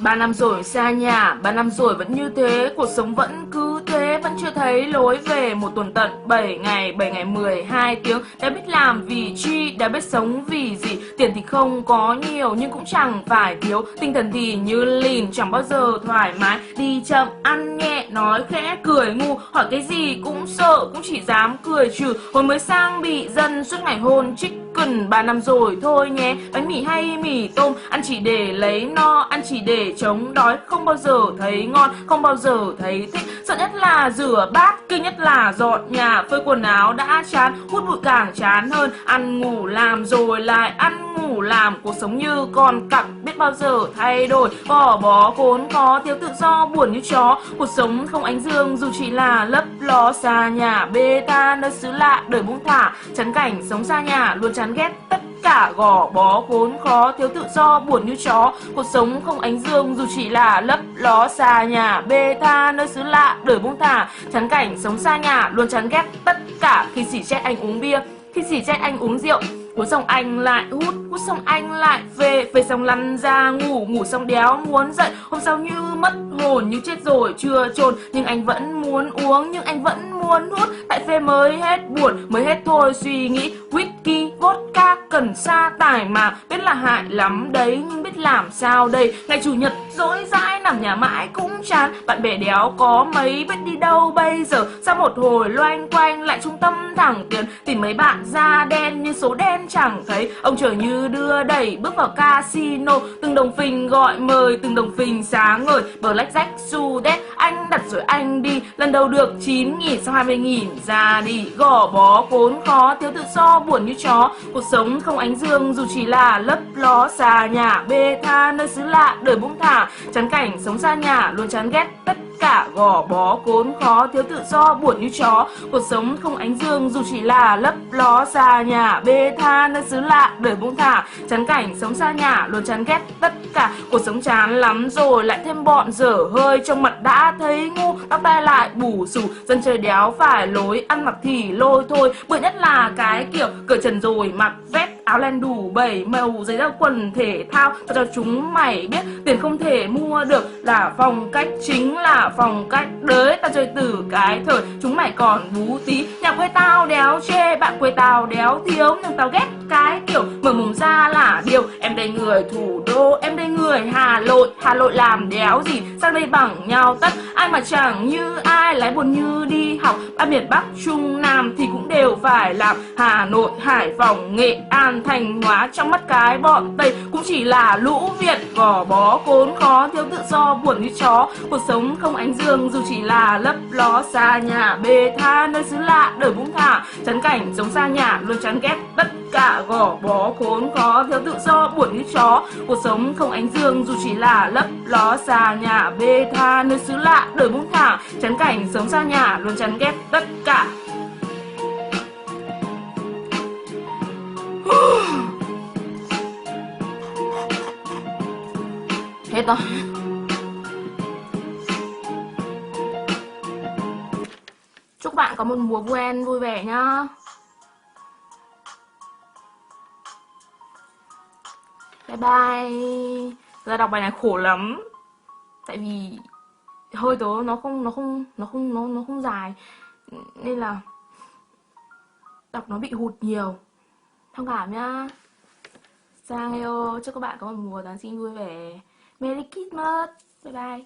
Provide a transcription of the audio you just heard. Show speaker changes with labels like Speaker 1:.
Speaker 1: Ba năm rồi xa nhà, 3 năm rồi vẫn như thế, cuộc sống vẫn cứ thế, vẫn chưa thấy lối về. Một tuần tận 7 ngày 12 tiếng. Đã biết làm vì chi, đã biết sống vì gì. Tiền thì không có nhiều nhưng cũng chẳng phải thiếu. Tinh thần thì như lìn, chẳng bao giờ thoải mái. Đi chậm, ăn nhẹ, nói khẽ, cười ngu. Hỏi cái gì cũng sợ, cũng chỉ dám cười trừ. Hồi mới sang bị dân suốt ngày hôn chicken. 3 năm rồi thôi nhé, bánh mì hay mì tôm, ăn chỉ để lấy no, ăn chỉ để chống đói. Không bao giờ thấy ngon, không bao giờ thấy thích. Sợ nhất là rửa bát, kinh nhất là dọn nhà. Phơi quần áo đã chán, hút bụi càng chán hơn. Ăn ngủ làm rồi lại ăn ngủ làm. Cuộc sống như con cặc, biết bao giờ thay đổi. Gò bó khốn khó, thiếu tự do buồn như chó. Cuộc sống không ánh dương dù chỉ là lấp ló. Xa nhà bê tha nơi xứ lạ đời buông thả. Chán cảnh sống xa nhà luôn chán ghét tất cả. Gò bó khốn khó, thiếu tự do buồn như chó. Cuộc sống không ánh dương dù chỉ là lấp ló. Xa nhà bê tha nơi xứ lạ đời buông thả. Chán cảnh sống xa nhà luôn chán ghét tất cả. Khi xỉ chết anh uống bia, khi xỉ chết anh uống rượu. Uống xong anh lại hút, hút xong anh lại về xong lăn ra ngủ, ngủ xong đéo muốn dậy. Hôm sau như mất hồn, như chết rồi chưa chôn. Nhưng anh vẫn muốn uống, nhưng anh vẫn muốn hút. Tại phê mới hết buồn, mới hết thôi suy nghĩ. Whisky, vodka, cần sa tải mà biết là hại lắm đấy, nhưng biết làm sao đây. Ngày chủ nhật dỗi dãi nằm nhà mãi cũng chán. Bạn bè đéo có mấy, biết đi đâu bây giờ. Sau một hồi loanh quanh lại trung tâm thẳng tiến. Tìm mấy bạn da đen nhưng số đen chẳng thấy. Ông trời như đưa đẩy bước vào casino. Từng đồng phình gọi mời, từng đồng phình sáng ngời. Blackjack, Sudet, anh đặt rồi anh đi. Lần đầu được 9.000, sau 20.000 ra đi. Gò bó khốn khó, thiếu tự do buồn như chó. Cuộc sống không ánh dương dù chỉ là lấp ló. Xa nhà bê tha nơi xứ lạ đời buông thả. Chán cảnh sống xa nhà luôn chán ghét tất cả. Gò bó khốn khó, thiếu tự do buồn như chó. Cuộc sống không ánh dương dù chỉ là lấp ló. Xa nhà bê tha nơi xứ lạ đời buông thả. Chán cảnh sống xa nhà luôn chán ghét tất cả. Cuộc sống chán lắm rồi lại thêm bọn dở hơi. Trong mặt đã thấy ngu, tóc tai lại bù xù. Dân chơi đéo phải lối, ăn mặc thì lôi thôi. Bựa nhất là cái kiểu cởi trần rồi mặc vest, áo len đủ 7 màu, giày da quần thể thao. Cho chúng mày biết tiền không thể mua được là phong cách, chính là phong cách đấy. Tao chơi từ cái thời chúng mày còn bú tí. Nhà quê tao đéo chê, bạn quê tao đéo thiếu. Nhưng tao ghét cái kiểu mở mồm ra là điều. Em đây người thủ đô, em đây người Hà Nội làm đéo gì sang đây bằng nhau tất. Ai mà chẳng như ai, lái buồn như đi học. Ba miền Bắc Trung Nam thì cũng đều phải làm. Hà Nội, Hải Phòng, Nghệ An, Thanh Hóa, trong mắt cái bọn Tây cũng chỉ là lũ Việt. Gò bó khốn khó, thiếu tự do buồn như chó. Cuộc sống không ánh dương dù chỉ là lấp ló. Xa nhà bê tha nơi xứ lạ đời buông thả. Chán cảnh sống xa nhà luôn chán ghét tất cả. Gò bó khốn khó, thiếu tự do buồn như chó. Cuộc sống không ánh dương dù chỉ là lấp ló. Xa nhà bê tha nơi xứ lạ đời buông thả. Chán cảnh sống xa nhà luôn chán ghét tất cả. Hết rồi. Chúc bạn có một mùa Noel vui vẻ nhá. Bye bye. Ra đọc bài này khổ lắm. Tại vì hơi tớ nó không dài nên là đọc nó bị hụt nhiều. Thông cảm nhá. Sang eo, chúc các bạn có một mùa Giáng sinh vui vẻ. Merry Christmas. Bye bye.